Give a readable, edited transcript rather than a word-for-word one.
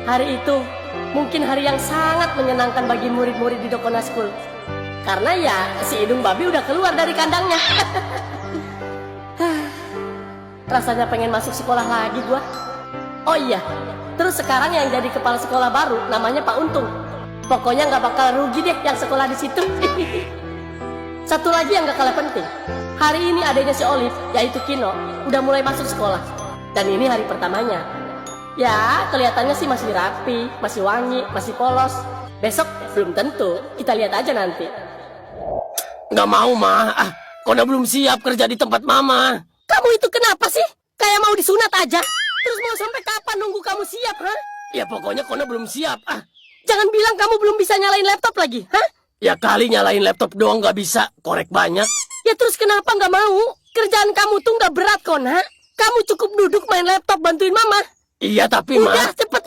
Hari itu mungkin hari yang sangat menyenangkan bagi murid-murid di Dokona School. Karena ya si hidung babi udah keluar dari kandangnya. Rasanya pengen masuk sekolah lagi gua. Oh iya, terus sekarang yang jadi kepala sekolah baru namanya Pak Untung. Pokoknya nggak bakal rugi deh yang sekolah di situ. Satu lagi yang gak kalah penting. Hari ini adanya si Olive, yaitu Kino, udah mulai masuk sekolah. Dan ini hari pertamanya. Ya, kelihatannya sih masih rapi, masih wangi, masih polos. Besok belum tentu, kita lihat aja nanti. Nggak mau, Ma. Kona belum siap kerja di tempat Mama. Kamu itu kenapa sih? Kayak mau disunat aja. Terus mau sampai kapan nunggu kamu siap, ha? Ya pokoknya Kona belum siap. Jangan bilang kamu belum bisa nyalain laptop lagi, ha? Ya kali nyalain laptop doang nggak bisa, korek banyak. Ya terus kenapa nggak mau? Kerjaan kamu tuh nggak berat, Kona. Kamu cukup duduk main laptop bantuin Mama. Iya tapi, Ma. Udah, cepet